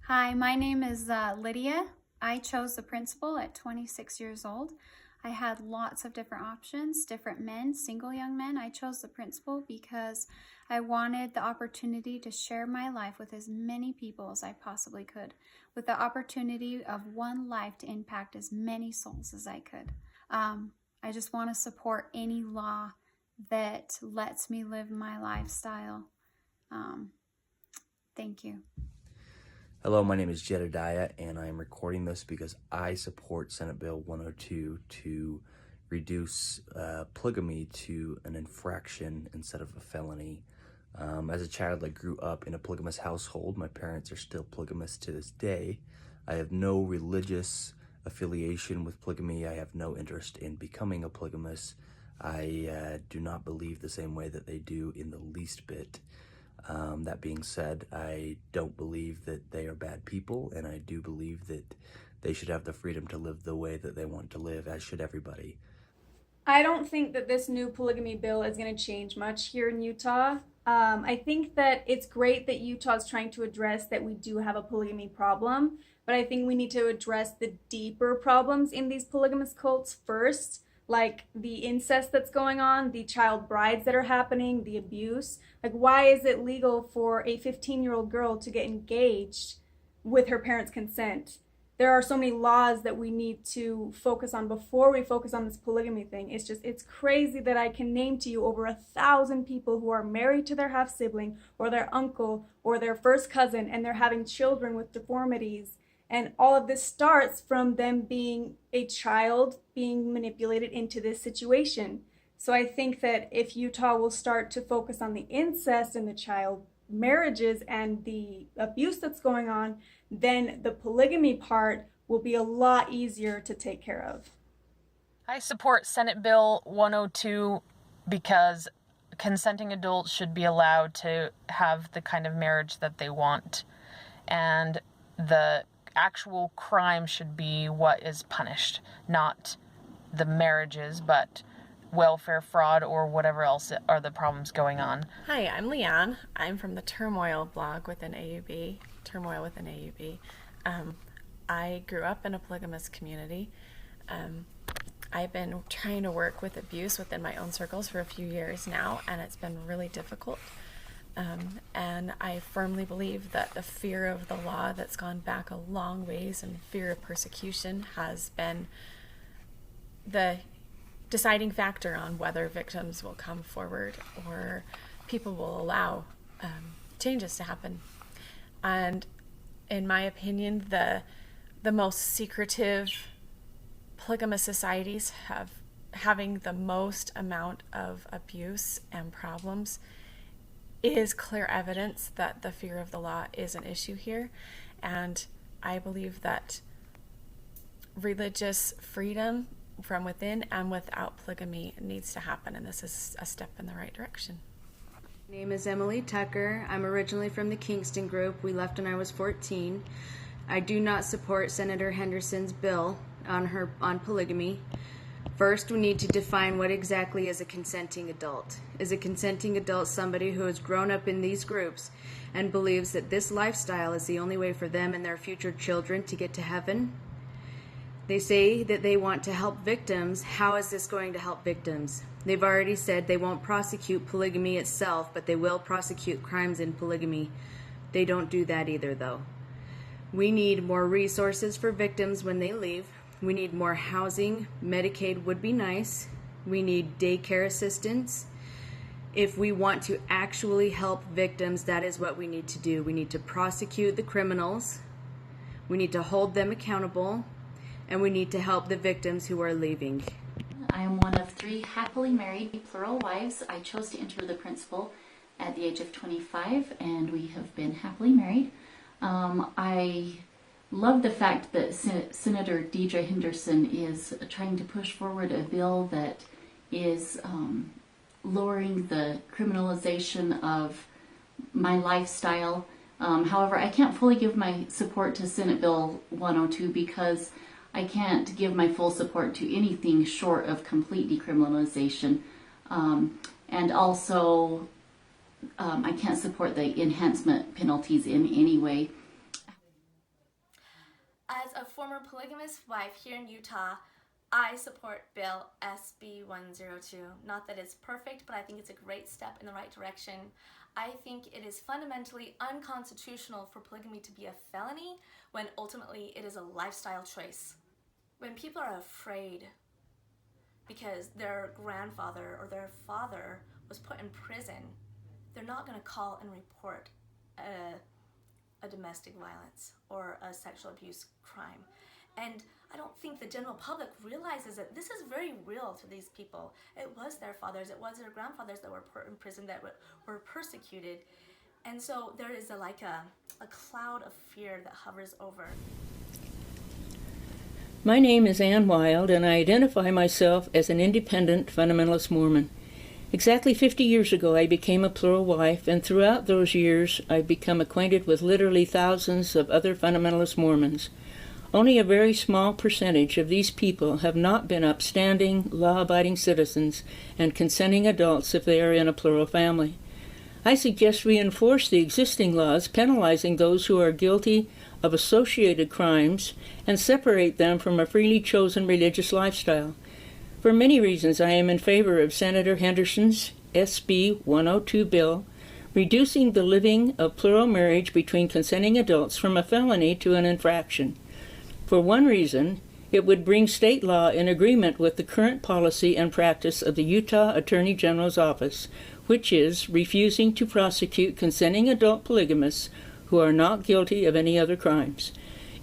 Hi, my name is Lydia. I chose the principal at 26 years old. I had lots of different options, different men, single young men. I chose the principal because I wanted the opportunity to share my life with as many people as I possibly could, with the opportunity of one life to impact as many souls as I could. I just want to support any law that lets me live my lifestyle. Thank you. Hello, my name is JEDEDIAH, and I am recording this because I support Senate Bill 102 to reduce polygamy to an infraction instead of a felony. As a child, I grew up in a polygamous household. My parents are still polygamists to this day. I have no religious affiliation with polygamy. I have no interest in becoming a polygamist. I do not believe the same way that they do in the least bit. That being said, I don't believe that they are bad people, and I do believe that they should have the freedom to live the way that they want to live, as should everybody. I don't think that this new polygamy bill is going to change much here in Utah. I think that it's great that Utah is trying to address that we do have a polygamy problem, but I think we need to address the deeper problems in these polygamous cults first, like the incest that's going on, the child brides that are happening, the abuse. Like, why is it legal for a 15-year-old girl to get engaged with her parents' consent? There are so many laws that we need to focus on before we focus on this polygamy thing. It's crazy that I can name to you over 1,000 people who are married to their half-sibling or their uncle or their first cousin, and they're having children with deformities. And all of this starts from them being a child being manipulated into this situation. So I think that if Utah will start to focus on the incest and the child marriages and the abuse that's going on, then the polygamy part will be a lot easier to take care of. I support Senate Bill 102 because consenting adults should be allowed to have the kind of marriage that they want, and the actual crime should be what is punished, not the marriages, but welfare fraud or whatever else are the problems going on. Hi, I'm Leanne. I'm from the Turmoil blog within AUB, Turmoil within AUB. I grew up in a polygamous community. I've been trying to work with abuse within my own circles for a few years now, and it's been really difficult. And I firmly believe that the fear of the law that's gone back a long ways and fear of persecution has been the deciding factor on whether victims will come forward or people will allow changes to happen. And in my opinion, the most secretive polygamous societies having the most amount of abuse and problems is clear evidence that the fear of the law is an issue here. And I believe that religious freedom from within and without polygamy needs to happen, and this is a step in the right direction. My name is Emily Tucker. I'm originally from the Kingston group. We left when I was 14. I do not support Senator Henderson's bill on polygamy. First, we need to define what exactly is a consenting adult. Is a consenting adult somebody who has grown up in these groups and believes that this lifestyle is the only way for them and their future children to get to heaven? They say that they want to help victims. How is this going to help victims? They've already said they won't prosecute polygamy itself, but they will prosecute crimes in polygamy. They don't do that either, though. We need more resources for victims when they leave. We need more housing. Medicaid would be nice. We need daycare assistance. If we want to actually help victims, that is what we need to do. We need to prosecute the criminals. We need to hold them accountable. And we need to help the victims who are leaving. I am one of 3 happily married plural wives. I chose to enter the principal at the age of 25, and we have been happily married. I love the fact that Senator DeIdre Henderson is trying to push forward a bill that is lowering the criminalization of my lifestyle. However, I can't fully give my support to Senate Bill 102 because I can't give my full support to anything short of complete decriminalization. And also, I can't support the enhancement penalties in any way. polygamist wife here in Utah. I support Bill SB 102. Not that it's perfect, but I think it's a great step in the right direction. I think it is fundamentally unconstitutional for polygamy to be a felony when ultimately it is a lifestyle choice. When people are afraid because their grandfather or their father was put in prison, they're not going to call and report a domestic violence or a sexual abuse crime. And I don't think the general public realizes that this is very real to these people. It was their fathers, it was their grandfathers that were put in prison, that were persecuted. And so there is a cloud of fear that hovers over. My name is Ann Wilde, and I identify myself as an independent fundamentalist Mormon. Exactly 50 years ago, I became a plural wife, and throughout those years, I've become acquainted with literally thousands of other fundamentalist Mormons. Only a very small percentage of these people have not been upstanding, law-abiding citizens and consenting adults if they are in a plural family. I suggest we enforce the existing laws penalizing those who are guilty of associated crimes and separate them from a freely chosen religious lifestyle. For many reasons, I am in favor of Senator Henderson's SB 102 bill, reducing the living of plural marriage between consenting adults from a felony to an infraction. For one reason, it would bring state law in agreement with the current policy and practice of the Utah Attorney General's office, which is refusing to prosecute consenting adult polygamists who are not guilty of any other crimes.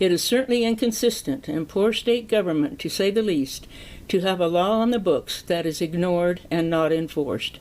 It is certainly inconsistent and poor state government, to say the least, to have a law on the books that is ignored and not enforced.